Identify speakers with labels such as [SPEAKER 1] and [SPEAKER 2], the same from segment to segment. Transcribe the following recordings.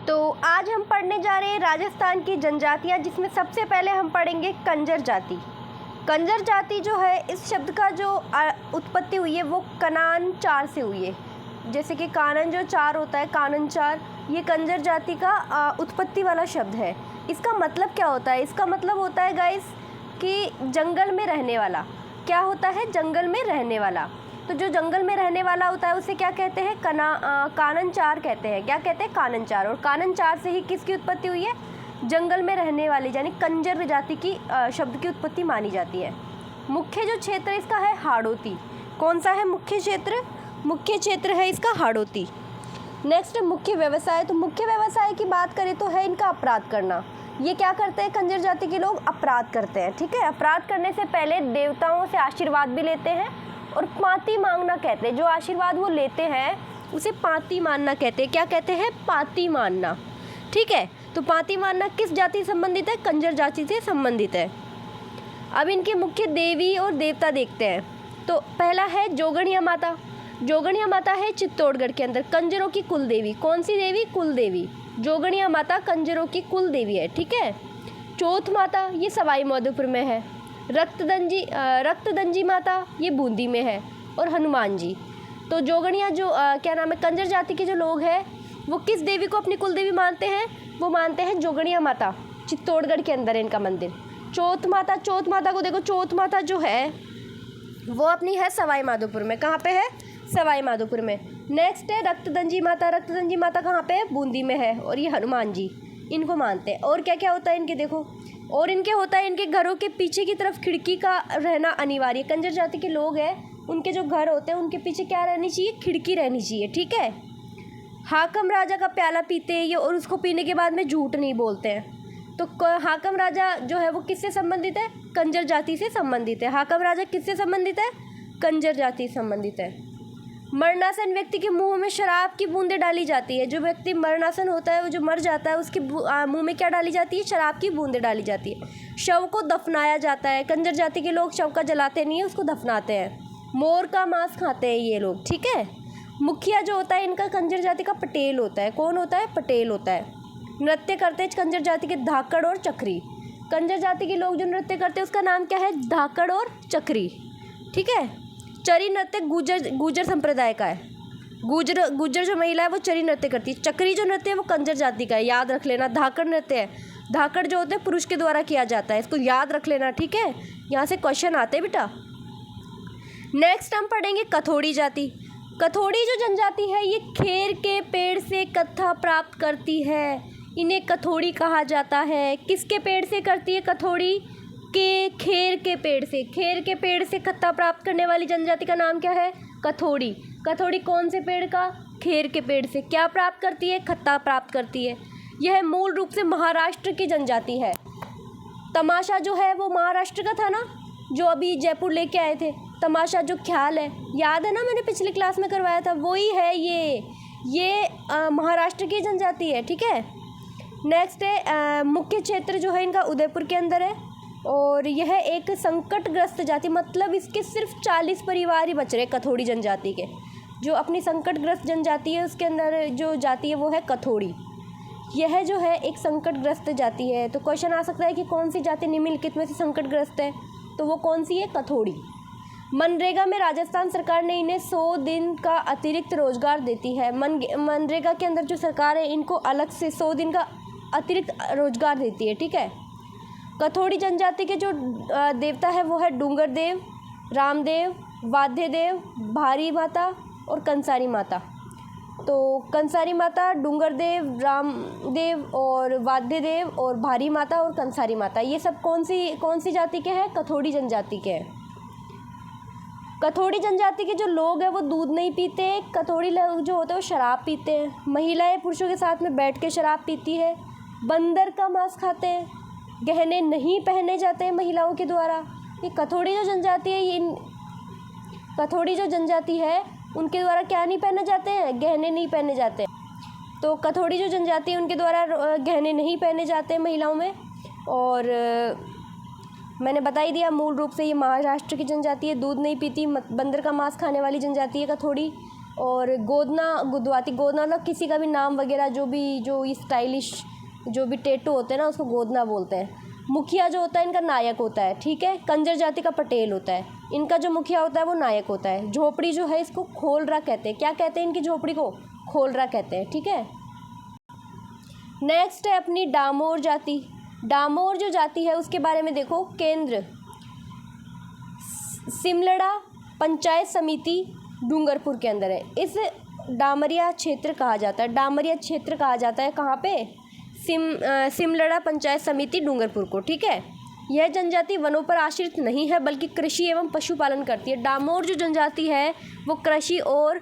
[SPEAKER 1] तो आज हम पढ़ने जा रहे हैं राजस्थान की जनजातियाँ, जिसमें सबसे पहले हम पढ़ेंगे कंजर जाति। कंजर जाति जो है, इस शब्द का जो उत्पत्ति हुई है वो कनान चार से हुई है। जैसे कि कानन जो चार होता है, कानन चार, ये कंजर जाति का उत्पत्ति वाला शब्द है। इसका मतलब क्या होता है? इसका मतलब होता है गाइस कि जंगल में रहने वाला। क्या होता है? जंगल में रहने वाला। तो जो जंगल में रहने वाला होता है उसे क्या कहते हैं? कानन चार कहते हैं। क्या कहते हैं? कानन चार। और कानन चार से ही किसकी उत्पत्ति हुई है? जंगल में रहने वाली, यानी कंजर जाति की शब्द की उत्पत्ति मानी जाती है। मुख्य जो क्षेत्र इसका है हाड़ौती। कौन सा है मुख्य क्षेत्र? मुख्य क्षेत्र है इसका हाड़ौती। नेक्स्ट मुख्य व्यवसाय। तो मुख्य व्यवसाय की बात करें तो है इनका अपराध करना। ये क्या करते हैं? कंजर जाति के लोग अपराध करते हैं। ठीक है, अपराध करने से पहले देवताओं से आशीर्वाद भी लेते हैं और पाती मांगना कहते हैं। जो आशीर्वाद वो लेते हैं उसे पाती मानना कहते हैं। क्या कहते हैं? पाती मानना। ठीक है, तो पाती मानना किस जाति से संबंधित है? कंजर जाति से संबंधित है। अब इनके मुख्य देवी और देवता देखते हैं। तो पहला है जोगणिया माता। जोगणिया माता है चित्तौड़गढ़ के अंदर कंजरों की कुल देवी। कौन सी देवी? कुल देवी। जोगणिया माता कंजरों की कुल देवी है। ठीक है। चौथ माता ये सवाई माधोपुर में है। रक्तदंजी माता ये बूंदी में है। और हनुमान जी। तो जोगणिया जो क्या नाम है, कंजर जाति के जो लोग हैं वो किस देवी को अपनी कुल देवी मानते हैं? वो मानते हैं जोगणिया माता। चित्तौड़गढ़ के अंदर है इनका मंदिर। चौथ माता, चौथ माता को देखो, चौथ माता जो है वो अपनी है सवाई माधोपुर में। कहाँ पे है? सवाई माधोपुर में। नेक्स्ट है रक्तदंजी माता। रक्तदंजी माता कहाँ पे है? बूंदी में है। और ये हनुमान जी, इनको मानते हैं। और क्या क्या होता है इनके देखो, और इनके होता है इनके घरों के पीछे की तरफ खिड़की का रहना अनिवार्य। कंजर जाति के लोग हैं, उनके जो घर होते हैं उनके पीछे क्या रहनी चाहिए? खिड़की रहनी चाहिए। ठीक है। हाकम राजा का प्याला पीते हैं ये, और उसको पीने के बाद में झूठ नहीं बोलते हैं। तो हाकम राजा जो है वो किससे संबंधित है? कंजर जाति से संबंधित है। हाकम राजा किससे संबंधित है? कंजर जाति से संबंधित है। मरणासन व्यक्ति के मुंह में शराब की बूंदें डाली जाती है। जो व्यक्ति मरणासन होता है, वो जो मर जाता है, उसके मुंह में क्या डाली जाती है? शराब की बूंदें डाली जाती है। शव को दफनाया जाता है। कंजर जाति के लोग शव का जलाते नहीं है, उसको दफनाते हैं। मोर का मांस खाते हैं ये लोग। ठीक है। मुखिया जो होता है इनका कंजर जाति का पटेल होता है। कौन होता है? पटेल होता है। नृत्य करते हैं कंजर जाति के धाकड़ और चक्री। कंजर जाति के लोग जो नृत्य करते हैं उसका नाम क्या है? धाकड़ और चक्री। ठीक है। चरी नृत्य गुजर संप्रदाय का है। गुजर जो महिला है वो चरी नृत्य करती है। चक्री जो नृत्य है वो कंजर जाति का है, याद रख लेना। धाकड़ नृत्य है, धाकड़ जो होते हैं पुरुष के द्वारा किया जाता है, इसको याद रख लेना। ठीक है, यहाँ से क्वेश्चन आते हैं बेटा। नेक्स्ट हम पढ़ेंगे कथोड़ी जाति। कथोड़ी जो जनजाति है ये खेर के पेड़ से कत्था प्राप्त करती है। इन्हें कथोड़ी कहा जाता है। किसके पेड़ से करती है कथोड़ी? के खेर के पेड़ से। खेर के पेड़ से कत्था प्राप्त करने वाली जनजाति का नाम क्या है? कथोड़ी। कथोड़ी कौन से पेड़ का? खेर के पेड़ से। क्या प्राप्त करती है? खत्ता प्राप्त करती है। यह मूल रूप से महाराष्ट्र की जनजाति है। तमाशा जो है वो महाराष्ट्र का था ना, जो अभी जयपुर लेके आए थे। तमाशा जो ख्याल है, याद है ना, मैंने पिछली क्लास में करवाया था, वही है ये महाराष्ट्र की जनजाति है। ठीक है। नेक्स्ट है मुख्य क्षेत्र जो है इनका उदयपुर के अंदर है। और यह एक संकटग्रस्त जाति, मतलब इसके सिर्फ 40 परिवार ही बच रहे कथोड़ी जनजाति के। जो अपनी संकटग्रस्त जनजाति है उसके अंदर जो जाति है वो है कथोड़ी। यह जो है एक संकटग्रस्त जाति है। तो क्वेश्चन आ सकता है कि कौन सी जाति निम्नलिखित में से संकटग्रस्त है? तो वो कौन सी है? कथोड़ी। मनरेगा में राजस्थान सरकार ने इन्हें 100 दिन का अतिरिक्त रोजगार देती है। मनरेगा के अंदर जो सरकार है इनको अलग से 100 दिन का अतिरिक्त रोजगार देती है। ठीक है। कथोड़ी जनजाति के जो देवता है वो है डूंगर देव, रामदेव, वाद्य देव, भारी माता और कंसारी माता। तो कंसारी माता, डूंगर देव, रामदेव और वाद्य देव और भारी माता और कंसारी माता, ये सब कौन सी जाति के हैं? कथोड़ी जनजाति के हैं। कथोड़ी जनजाति के जो लोग हैं वो दूध नहीं पीते। कथोड़ी लोग जो होते हैं वो शराब पीते हैं। महिलाएं पुरुषों के साथ में बैठ के शराब पीती है। बंदर का मांस खाते हैं। गहने नहीं पहने जाते हैं महिलाओं के द्वारा। ये कथोड़ी जो जनजाति है, ये कथोड़ी जो जनजाति है उनके द्वारा क्या नहीं पहने जाते हैं? गहने नहीं पहने जाते। तो कथोड़ी जो जनजाति है उनके द्वारा गहने नहीं पहने जाते हैं महिलाओं में। और मैंने बता ही दिया, मूल रूप से ये महाराष्ट्र की जनजाति है, दूध नहीं पीती, बंदर का मांस खाने वाली जनजाति है कथोड़ी। और गोदना गुदवाती, गोदना मतलब किसी का भी नाम वगैरह जो स्टाइलिश जो भी टैटू होते हैं ना उसको गोदना बोलते हैं। मुखिया जो होता है इनका नायक होता है, ठीक है। कंजर जाति का पटेल होता है, इनका जो मुखिया होता है वो नायक होता है। झोपड़ी जो है इसको खोलरा कहते हैं। क्या कहते हैं इनकी झोपड़ी को? खोलरा कहते हैं, ठीक है। नेक्स्ट है अपनी डामोर जाति। डामोर जो जाति है उसके बारे में देखो। केंद्र सिमलड़ा पंचायत समिति डूंगरपुर के अंदर है। इस डामरिया क्षेत्र कहा जाता है, डामरिया क्षेत्र कहा जाता है कहाँ पे? सिमलड़ा पंचायत समिति डूंगरपुर को, ठीक है। यह जनजाति वनों पर आश्रित नहीं है बल्कि कृषि एवं पशुपालन करती है। डामोर जो जनजाति है वो कृषि और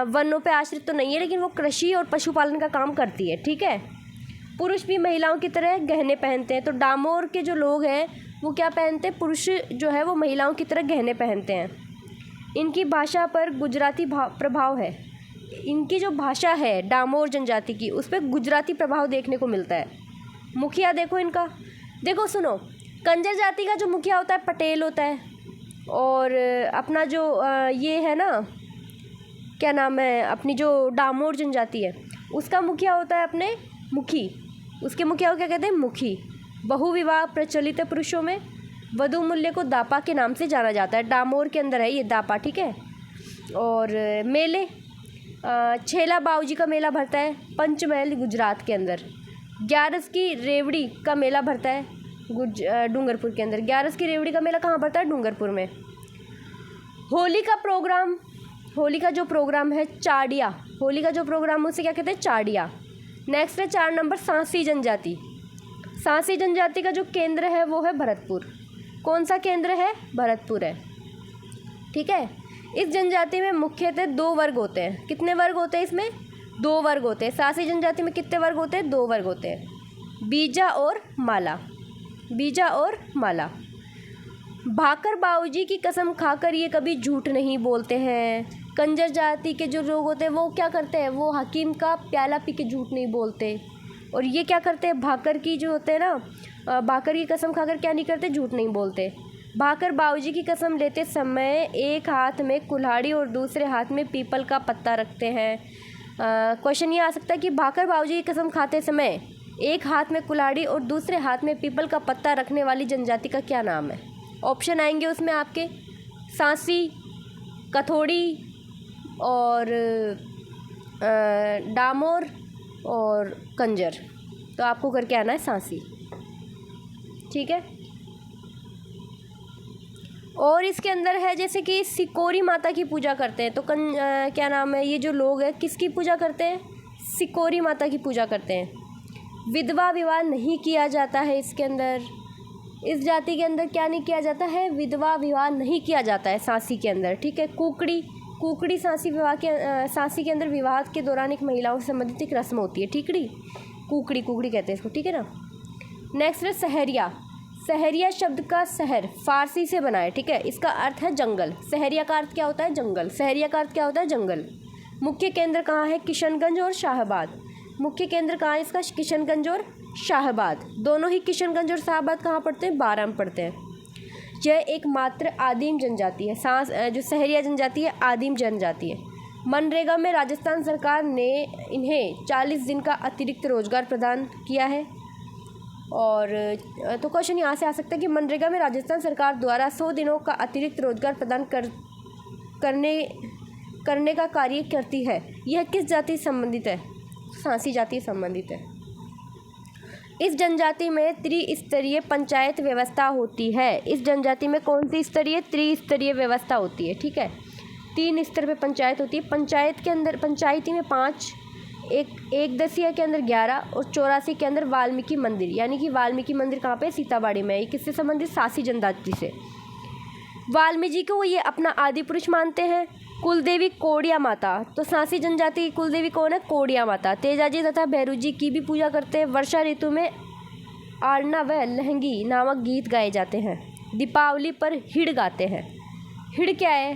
[SPEAKER 1] वनों पर आश्रित तो नहीं है, लेकिन वो कृषि और पशुपालन का काम करती है, ठीक है। पुरुष भी महिलाओं की तरह गहने पहनते हैं। तो डामोर के जो लोग हैं वो क्या पहनते हैं? पुरुष जो है वो महिलाओं की तरह गहने पहनते हैं। इनकी भाषा पर गुजराती प्रभाव है। इनकी जो भाषा है डामोर जनजाति की उस पर गुजराती प्रभाव देखने को मिलता है। मुखिया देखो इनका, देखो सुनो, कंजर जाति का जो मुखिया होता है पटेल होता है। और अपना जो ये है ना, क्या नाम है, अपनी जो डामोर जनजाति है उसका मुखिया होता है अपने मुखी। उसके मुखिया को क्या कहते हैं? मुखी। बहुविवाह प्रचलित है पुरुषों में। वधु मूल्य को दापा के नाम से जाना जाता है। डामोर के अंदर है ये दापा, ठीक है। और मेले, छेला बाऊजी का मेला भरता है पंचमहल गुजरात के अंदर। ग्यारस की रेवड़ी का मेला भरता है डूंगरपुर के अंदर। ग्यारस की रेवड़ी का मेला कहाँ भरता है? डूंगरपुर में। होली का प्रोग्राम, होली का जो प्रोग्राम है चाड़िया, होली का जो प्रोग्राम उसे क्या कहते हैं? चाड़िया। नेक्स्ट है 4 नंबर सांसी जनजाति। सांसी जनजाति का जो केंद्र है वो है भरतपुर। कौन सा केंद्र है? भरतपुर है, ठीक है। इस जनजाति में मुख्यतः 2 वर्ग होते हैं। कितने वर्ग होते हैं इसमें? 2 वर्ग होते हैं। सांसी जनजाति में कितने वर्ग होते हैं? 2 वर्ग होते हैं, बीजा और माला। बीजा और माला। भाकर बाऊजी की कसम खाकर ये कभी झूठ नहीं बोलते हैं। कंजर जाति के जो लोग होते हैं वो क्या करते हैं? वो हकीम का प्याला पी के झूठ नहीं बोलते। और ये क्या करते हैं? भाकर की जो होते हैं ना, भाकर की कसम खाकर क्या नहीं करते? झूठ नहीं बोलते। भाकर बाऊजी की कसम लेते समय एक हाथ में कुल्हाड़ी और दूसरे हाथ में पीपल का पत्ता रखते हैं। क्वेश्चन ये आ सकता है कि भाकर बाऊजी की कसम खाते समय एक हाथ में कुल्हाड़ी और दूसरे हाथ में पीपल का पत्ता रखने वाली जनजाति का क्या नाम है? ऑप्शन आएंगे उसमें आपके, सांसी, कथोड़ी और डामोर और कंजर। तो आपको करके आना है सांसी, ठीक है। और इसके अंदर है जैसे कि सिकोरी माता की पूजा करते हैं। तो क्या नाम है, ये जो लोग हैं किसकी पूजा करते हैं? सिकोरी माता की पूजा करते हैं। विधवा विवाह नहीं किया जाता है इसके अंदर। इस जाति के अंदर क्या नहीं किया जाता है? विधवा विवाह नहीं किया जाता है सांसी के अंदर, ठीक है। कुकड़ी सांसी सांसी के अंदर विवाह के दौरान एक महिलाओं से संबंधित एक रस्म होती है, ठीकड़ी, कुकड़ी कहते हैं इसको, ठीक है ना। नेक्स्ट है सहरिया। सहरिया शब्द का शहर फारसी से बना है, ठीक है। इसका अर्थ है जंगल। सहरिया का अर्थ क्या होता है? जंगल। सहरिया का अर्थ क्या होता है? जंगल। मुख्य केंद्र कहाँ है? किशनगंज और शाहबाद। मुख्य केंद्र कहाँ है इसका? किशनगंज और शाहबाद। दोनों ही किशनगंज और शाहबाद कहाँ पड़ते हैं? बारां में पड़ते हैं। यह एक मात्र आदिम जनजाति है। जो सहरिया जनजाति है आदिम जनजाति है। मनरेगा में राजस्थान सरकार ने इन्हें 40 दिन का अतिरिक्त रोजगार प्रदान किया है। और तो क्वेश्चन यहाँ से आ सकता है कि मनरेगा में राजस्थान सरकार द्वारा 100 दिनों का अतिरिक्त रोजगार प्रदान करने का कार्य करती है। यह किस जाति से संबंधित है? सांसी जाति से संबंधित है। इस जनजाति में त्रिस्तरीय पंचायत व्यवस्था होती है। इस जनजाति में कौन सी स्तरीय? त्रिस्तरीय व्यवस्था होती है, ठीक है। 3 स्तर पे पंचायत होती है। पंचायत के अंदर पंचायती में 5, एक दसिया के अंदर 11 और 84 के अंदर वाल्मीकि मंदिर। यानी कि वाल्मीकि मंदिर कहाँ पे? सीताबाड़ी में। ये किससे संबंधित? सांसी जनजाति से। वाल्मीकि को ये अपना आदि पुरुष मानते हैं। कुलदेवी कोड़िया माता। तो सांसी जनजाति की कुलदेवी कौन है? कोड़िया माता। तेजाजी तथा भैरू जी की भी पूजा करते हैं। वर्षा ऋतु में आड़ना व लहंगी नामक गीत गाए जाते हैं। दीपावली पर हिड़ गाते हैं। हिड़ क्या है?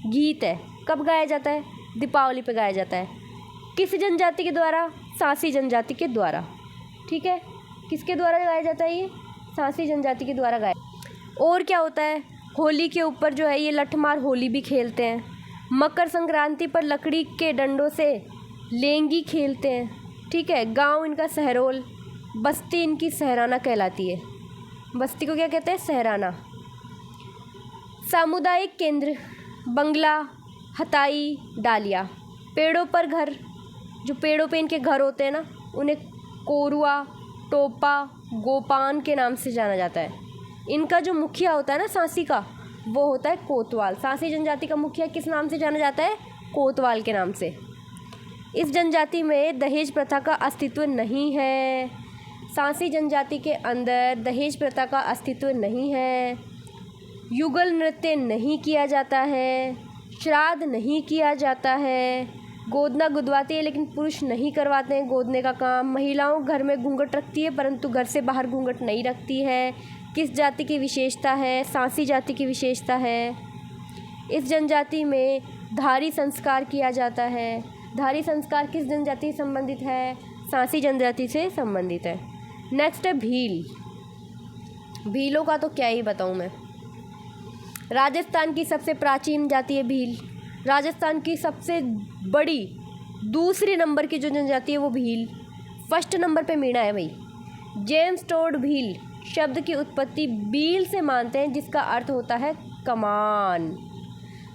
[SPEAKER 1] गीत है। कब गाया जाता है? दीपावली पे गाया जाता है। किस जनजाति के द्वारा? सांसी जनजाति के द्वारा, ठीक है। किसके द्वारा गाया जाता है? ये सांसी जनजाति के द्वारा गाया। और क्या होता है? होली के ऊपर जो है ये लठमार होली भी खेलते हैं। मकर संक्रांति पर लकड़ी के डंडों से लेंगी खेलते हैं, ठीक है। गांव इनका सहरोल, बस्ती इनकी सहराना कहलाती है। बस्ती को क्या कहते हैं? सहराना। सामुदायिक केंद्र, बंगला, हताई, डालिया। पेड़ों पर घर, जो पेड़ों पे इनके घर होते हैं ना, उन्हें कोरुआ, टोपा, गोपान के नाम से जाना जाता है। इनका जो मुखिया होता है ना सांसी का, वो होता है कोतवाल। सांसी जनजाति का मुखिया किस नाम से जाना जाता है? कोतवाल के नाम से। इस जनजाति में दहेज प्रथा का अस्तित्व नहीं है। सांसी जनजाति के अंदर दहेज प्रथा का अस्तित्व नहीं है। युगल नृत्य नहीं किया जाता है। श्राद्ध नहीं किया जाता है। गोदना गुदवाती है लेकिन पुरुष नहीं करवाते हैं गोदने का काम। महिलाओं घर में घूंघट रखती है परंतु घर से बाहर घूंघट नहीं रखती है। किस जाति की विशेषता है? सांसी जाति की विशेषता है। इस जनजाति में धारी संस्कार किया जाता है। धारी संस्कार किस जनजाति से संबंधित है? सांसी जनजाति से संबंधित है। नेक्स्ट है भील। भीलों का तो क्या ही बताऊँ मैं। राजस्थान की सबसे प्राचीन जाति है भील। राजस्थान की सबसे बड़ी दूसरी नंबर की जो जनजाति है वो भील। फर्स्ट नंबर पे मीणा है भाई। जेम्स टोड भील शब्द की उत्पत्ति बील से मानते हैं जिसका अर्थ होता है कमान।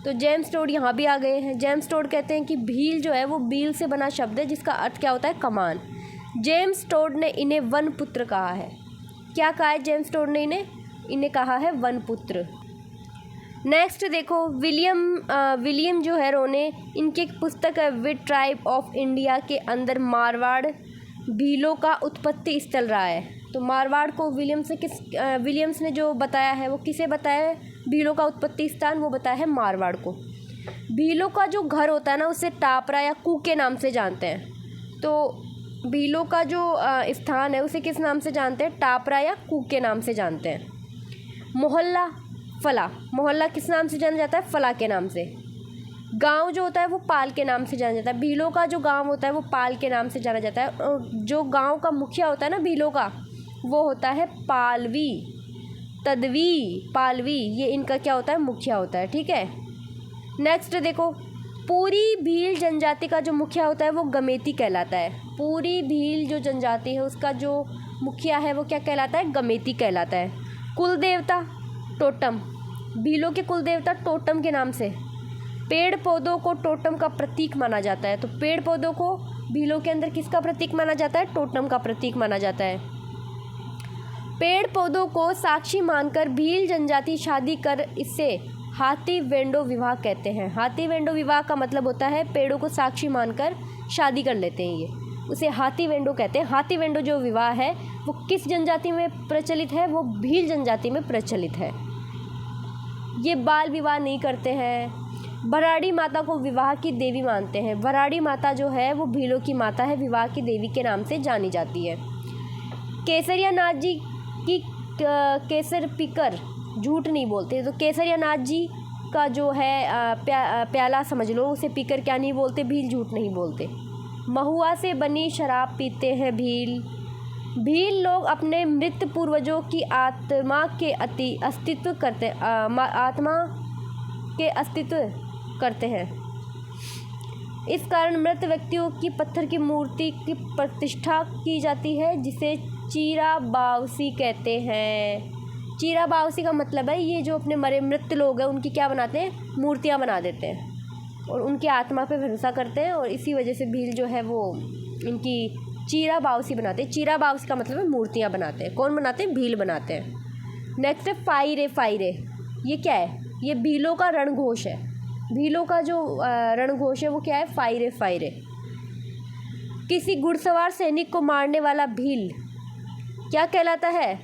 [SPEAKER 1] तो जेम्स टोड यहाँ भी आ गए हैं। जेम्स टोड कहते हैं कि भील जो है वो बील से बना शब्द है जिसका अर्थ क्या होता है? कमान। जेम्स टोड ने इन्हें वन पुत्र कहा है। क्या कहा है जेम्स टोड ने इन्हें कहा है वन पुत्र। नेक्स्ट देखो, विलियम जो है रोने, इनकी एक पुस्तक है विद ट्राइब ऑफ इंडिया के अंदर मारवाड़ भीलों का उत्पत्ति स्थल रहा है। तो मारवाड़ को विलियम्स ने जो बताया है वो किसे बताया है? भीलों का उत्पत्ति स्थान वो बताया है मारवाड़ को। भीलों का जो घर होता है ना उसे टापरा या कू के नाम से जानते हैं। तो भीलों का जो स्थान है उसे किस नाम से जानते हैं? टापरा या कू के नाम से जानते हैं। मोहल्ला, फला। मोहल्ला किस नाम से जाना जाता है? फला के नाम से। गांव जो होता है वो पाल के नाम से जाना जाता है। भीलों का जो गांव होता है वो पाल के नाम से जाना जाता है। और जो गांव का मुखिया होता है ना भीलों का, वो होता है पालवी, तदवी, पालवी। ये इनका क्या होता है? मुखिया होता है, ठीक है। नेक्स्ट देखो, पूरी भील जनजाति का जो मुखिया होता है वो गमेती कहलाता है। पूरी भील जो जनजाति है उसका जो मुखिया है वो क्या कहलाता है? गमेती कहलाता है। कुल देवता टोटम। भीलों के कुल देवता टोटम के नाम से। पेड़ पौधों को टोटम का प्रतीक माना जाता है। तो पेड़ पौधों को भीलों के अंदर किसका प्रतीक माना जाता है? टोटम का प्रतीक माना जाता है। पेड़ पौधों को साक्षी मानकर भील जनजाति शादी कर इससे हाथी वेंडो विवाह कहते हैं। हाथी वेंडो विवाह का मतलब होता है पेड़ों को साक्षी मानकर शादी कर लेते हैं, ये उसे हाथी वेंडो कहते हैं। हाथी वेंडो जो विवाह है वो किस जनजाति में प्रचलित है? वो भील जनजाति में प्रचलित है। ये बाल विवाह नहीं करते हैं। भराड़ी माता को विवाह की देवी मानते हैं। भराड़ी माता जो है वो भीलों की माता है, विवाह की देवी के नाम से जानी जाती है। केसरिया नाथ जी की केसर पीकर झूठ नहीं बोलते। तो केसरिया नाथ जी का जो है प्याला समझ लो, उसे पीकर क्या नहीं बोलते? भील झूठ नहीं बोलते। महुआ से बनी शराब पीते हैं भील। भील लोग अपने मृत पूर्वजों की आत्मा के अस्तित्व करते हैं। इस कारण मृत व्यक्तियों की पत्थर की मूर्ति की प्रतिष्ठा की जाती है जिसे चीरा बावसी कहते हैं। चीरा बावसी का मतलब है ये जो अपने मरे मृत लोग हैं उनकी क्या बनाते हैं? मूर्तियाँ बना देते हैं और उनकी आत्मा पे भरोसा करते हैं और इसी वजह से भील जो है वो इनकी चीरा बावसी बनाते हैं। चीरा बावसी का मतलब है मूर्तियाँ बनाते हैं। कौन बनाते हैं? भील बनाते हैं। नेक्स्ट है फाइरे। फाइरे ये क्या है? ये भीलों का रणघोष है। भीलों का जो रणघोष है वो क्या है? फाइरे। फाइरे। किसी घुड़सवार सैनिक को मारने वाला भील क्या कहलाता है?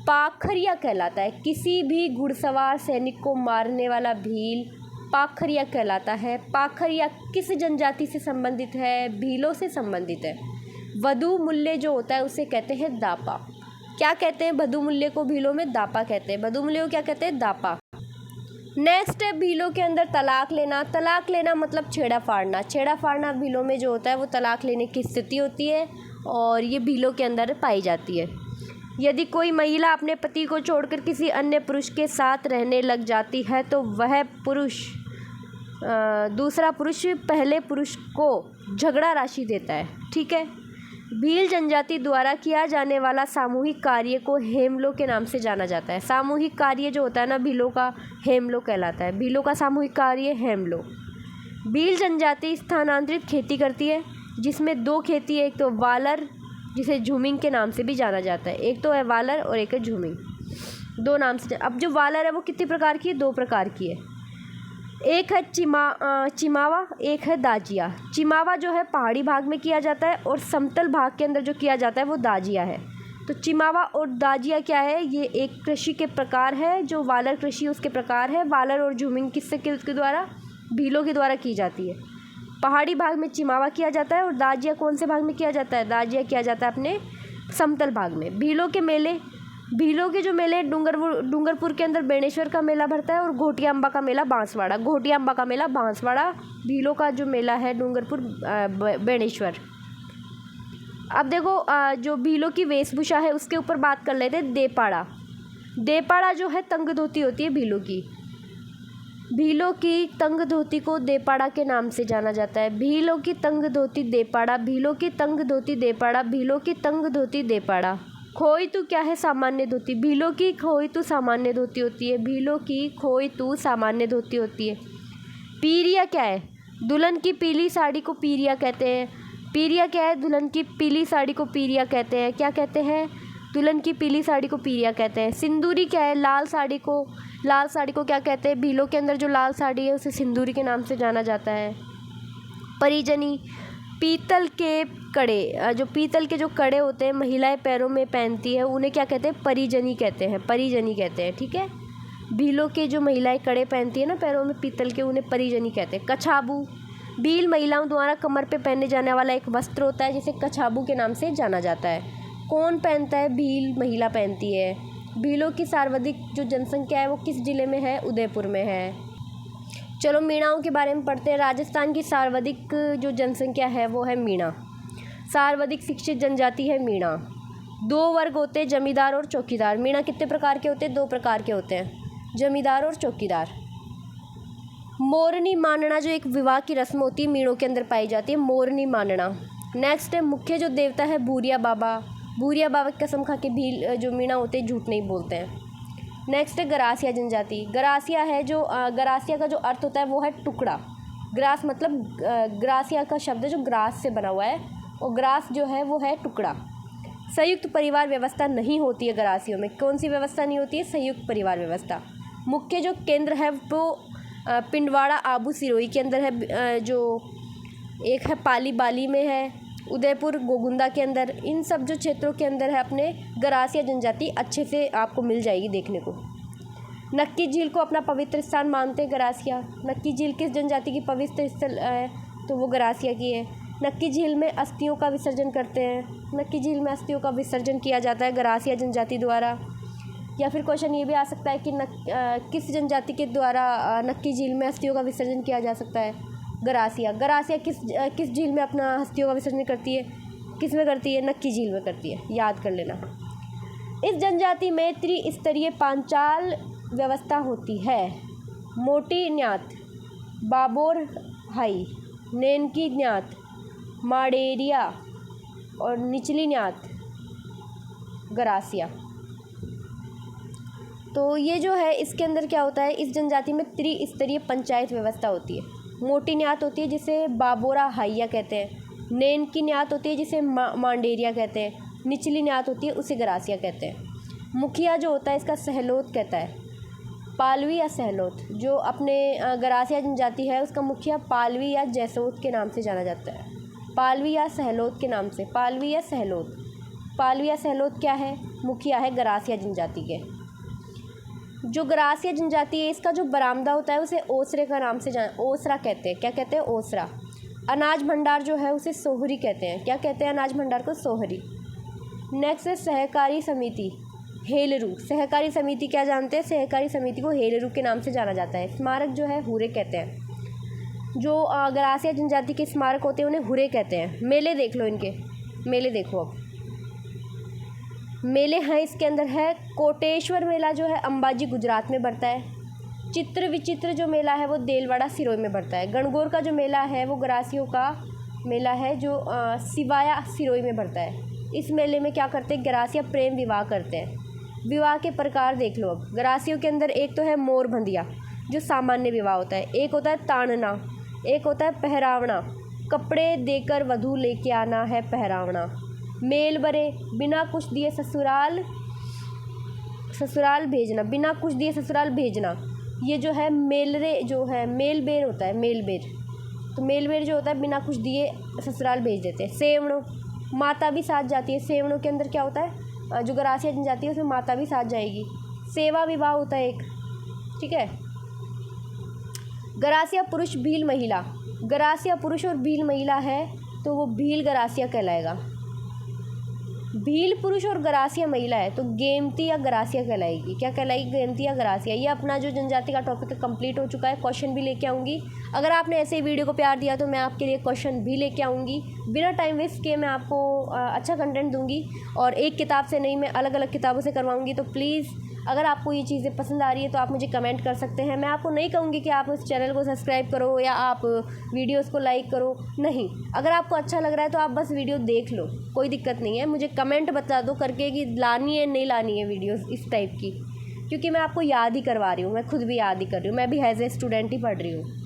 [SPEAKER 1] पाखरिया कहलाता है। किसी भी घुड़सवार सैनिक को मारने वाला भील पाखरिया कहलाता है। पाखरिया किस जनजाति से संबंधित है? भीलों से संबंधित है। वधु मूल्य जो होता है उसे कहते हैं दापा। क्या कहते हैं वधु मूल्य को? भीलों में दापा कहते हैं। वधु मूल्य को क्या कहते हैं? दापा। नेक्स्ट है भीलों के अंदर तलाक लेना। तलाक लेना मतलब छेड़ा फाड़ना। छेड़ा फाड़ना भीलों में जो होता है वो तलाक लेने की स्थिति होती है और ये भीलों के अंदर पाई जाती है। यदि कोई महिला अपने पति को छोड़कर किसी अन्य पुरुष के साथ रहने लग जाती है तो वह पुरुष दूसरा पुरुष पहले पुरुष को झगड़ा राशि देता है, ठीक है। भील जनजाति द्वारा किया जाने वाला सामूहिक कार्य को हेमलो के नाम से जाना जाता है। सामूहिक कार्य जो होता है ना भीलों का, हेमलो कहलाता है। भीलों का सामूहिक कार्य हेमलो। भील जनजाति स्थानांतरित खेती करती है, जिसमें दो खेती है, एक तो वालर जिसे झूमिंग के नाम से भी जाना जाता है। एक तो है वालर और एक है झूमिंग, दो नाम से। अब जो वालर है वो कितने प्रकार की है? दो प्रकार की है। एक है चिमावा, एक है दाजिया। चिमावा जो है पहाड़ी भाग में किया जाता है और समतल भाग के अंदर जो किया जाता है वो दाजिया है। तो चिमावा और दाजिया क्या है? ये एक कृषि के प्रकार है, जो वालर कृषि उसके प्रकार है। वालर और झूमिंग किसके द्वारा? भीलों के द्वारा की जाती है। पहाड़ी भाग में चिमावा किया जाता है और दाजिया कौन से भाग में किया जाता है? दाजिया किया जाता है अपने समतल भाग में। भीलों के जो मेले डूंगरपुर के अंदर बेणेश्वर का मेला भरता है और घोटिया अम्बा का मेला बांसवाड़ा। घोटिया अम्बा का मेला बांसवाड़ा। भीलों का जो मेला है डूंगरपुर बेणेश्वर। अब देखो जो भीलों की वेशभूषा है उसके ऊपर बात कर लेते हैं। देपाड़ा। देपाड़ा जो है तंग धोती होती है भीलों की। भीलों की तंग धोती को देपाड़ा के नाम से जाना जाता है। भीलों की तंग धोती देपाड़ा, भीलों की तंग धोती देपाड़ा, भीलों की तंग धोती देपाड़ा। खोईतू क्या है? सामान्य धोती। भीलों की खोईतू सामान्य धोती होती है। भीलों की खोईतू सामान्य धोती होती है। पीरिया क्या है? दुल्हन की पीली साड़ी को पीरिया कहते हैं। पीरिया क्या है? दुल्हन की पीली साड़ी को पीरिया कहते हैं। क्या कहते हैं? दुल्हन की पीली साड़ी को पीरिया कहते हैं। सिंदूरी क्या है? लाल साड़ी को क्या कहते हैं? भीलों के अंदर जो लाल साड़ी है उसे सिंदूरी के नाम से जाना जाता है। परिजनी, पीतल के कड़े, जो पीतल के जो कड़े होते हैं महिलाएं पैरों में पहनती है उन्हें क्या कहते हैं? परिजनी कहते हैं। परिजनी कहते हैं, ठीक है। भीलों के जो महिलाएं कड़े पहनती है ना पैरों में पीतल के, उन्हें परिजनी कहते हैं। कछाबू, भील महिलाओं द्वारा कमर पे पहने जाने वाला एक वस्त्र होता है जिसे कछाबू के नाम से जाना जाता है। कौन पहनता है? भील महिला पहनती है। भीलों की सर्वाधिक जो जनसंख्या है वो किस जिले में है? उदयपुर में है। चलो मीणाओं के बारे में पढ़ते हैं। राजस्थान की सर्वाधिक जो जनसंख्या है वो है मीणा। सर्वाधिक शिक्षित जनजाति है मीणा। दो वर्ग होते हैं, जमींदार और चौकीदार। मीणा कितने प्रकार के होते हैं? दो प्रकार के होते हैं, जमींदार और चौकीदार। मोरनी मानना जो एक विवाह की रस्म होती है मीणों के अंदर पाई जाती है, मोरनी मानना। नेक्स्ट है मुख्य जो देवता है भूरिया बाबा। भूरिया बाबा की कसम खा के भील जो मीणा होते हैं झूठ नहीं बोलते हैं। नेक्स्ट है गरासिया जनजाति। गरासिया है जो गरासिया का जो अर्थ होता है वो है टुकड़ा। ग्रास मतलब ग्रासिया का शब्द है जो ग्रास से बना हुआ है और ग्रास जो है वो है टुकड़ा। संयुक्त परिवार व्यवस्था नहीं होती है गरासियों में। कौन सी व्यवस्था नहीं होती है? संयुक्त परिवार व्यवस्था। मुख्य जो केंद्र है वो पिंडवाड़ा आबू सिरोही के अंदर है, जो एक है पाली बाली में है, उदयपुर गोगुंदा के अंदर। इन सब जो क्षेत्रों के अंदर है अपने गरासिया जनजाति अच्छे से आपको मिल जाएगी देखने को। नक्की झील को अपना पवित्र स्थान मानते हैं गरासिया। नक्की झील किस जनजाति की पवित्र स्थल है? तो वो गरासिया की है। नक्की झील में अस्थियों का विसर्जन करते हैं। नक्की झील में अस्थियों का विसर्जन किया जाता है गरासिया जनजाति द्वारा। या फिर क्वेश्चन ये भी आ सकता है कि किस जनजाति के द्वारा नक्की झील में अस्थियों का विसर्जन किया जा सकता है? गरासिया। गरासिया किस झील में अपना अस्थियों का विसर्जन करती है? किस में करती है? नक्की झील में करती है, याद कर लेना। इस जनजाति में त्रिस्तरीय पांचाल व्यवस्था होती है। मोटी न्यात, बाबोर हाई, नैनकी न्यात, माडेरिया और निचली न्यात गरासिया। तो ये जो है इसके अंदर क्या होता है? इस जनजाति में त्रिस्तरीय पंचायत व्यवस्था होती है। मोटी न्यात होती है जिसे बाबोरा हाइया कहते हैं। नैन की न्यात होती है जिसे मांडेरिया कहते हैं। निचली न्यात होती है उसे गरासिया कहते हैं। मुखिया जो होता है इसका सहलोत कहता है। पालवी या सहलोत, जो अपने गरासिया जनजाति है उसका मुखिया पालवी या जैसोत के नाम से जाना जाता है। पालवी या सहलोत के नाम से। पालवी या सहलोत। पालवी या सहलोत क्या है? मुखिया है गरासिया जनजाति के। जो गरासिया जनजाति है इसका जो बरामदा होता है उसे ओसरे का नाम से ओसरा कहते हैं। क्या कहते हैं? ओसरा। अनाज भंडार जो है उसे सोहरी कहते हैं। क्या कहते हैं अनाज भंडार को? सोहरी। नेक्स्ट है सहकारी समिति, हेलरू। सहकारी समिति क्या जानते हैं? सहकारी समिति को हेलरू के नाम से जाना जाता है। स्मारक जो है हुरे कहते हैं। जो गरासिया जनजाति के स्मारक होते हैं उन्हें हुरे कहते हैं। मेले देख लो, इनके मेले देखो। अब मेले हैं इसके अंदर है कोटेश्वर मेला जो है अंबाजी गुजरात में बढ़ता है। चित्र विचित्र जो मेला है वो देलवाड़ा सिरोही में पड़ता है। गणगौर का जो मेला है वो गरासियों का मेला है जो सिवाया सिरोही में पड़ता है। इस मेले में क्या करते हैं, गरासिया प्रेम विवाह करते हैं। विवाह के प्रकार देख लो अब। गरासियों के अंदर एक तो है मोर बंदिया जो सामान्य विवाह होता है, एक होता है ताड़ना, एक होता है पहरावना, कपड़े देकर वधू लेके आना है पहरावना। मेल बरे, बिना कुछ दिए ससुराल भेजना, बिना कुछ दिए ससुराल भेजना। ये जो है मेलरे जो है मेलबेर होता है, मेलबेर। तो मेलबेर जो होता है बिना कुछ दिए ससुराल भेज देते हैं। सेवणों, माता भी साथ जाती है। सेवणों के अंदर क्या होता है, जो गरासिया जनजाति है उसमें माता भी साथ जाएगी। सेवा विवाह होता है एक, ठीक है। गरासिया पुरुष भील महिला, गरासिया पुरुष और भील महिला है तो वो भील गरासिया कहलाएगा। भील पुरुष और गरासिया महिला है तो गेमती या गरासिया कहलाएगी। क्या कहलाएगी, गेमती या गरासिया। ये अपना जो जनजाति का टॉपिक कंप्लीट हो चुका है। क्वेश्चन भी लेके आऊँगी। अगर आपने ऐसे ही वीडियो को प्यार दिया तो मैं आपके लिए क्वेश्चन भी लेके आऊँगी। बिना टाइम वेस्ट किए मैं आपको अच्छा कंटेंट दूँगी और एक किताब से नहीं, मैं अलग अलग किताबों से करवाऊँगी। तो प्लीज़ अगर आपको ये चीज़ें पसंद आ रही है तो आप मुझे कमेंट कर सकते हैं। मैं आपको नहीं कहूँगी कि आप उस चैनल को सब्सक्राइब करो या आप वीडियोस को लाइक करो, नहीं। अगर आपको अच्छा लग रहा है तो आप बस वीडियो देख लो, कोई दिक्कत नहीं है। मुझे कमेंट बता दो करके कि लानी है नहीं लानी है वीडियोस इस टाइप की, क्योंकि मैं आपको याद ही करवा रही हूँ, मैं खुद भी याद ही कर रही हूँ, मैं भी एज ए स्टूडेंट ही पढ़ रही हूँ।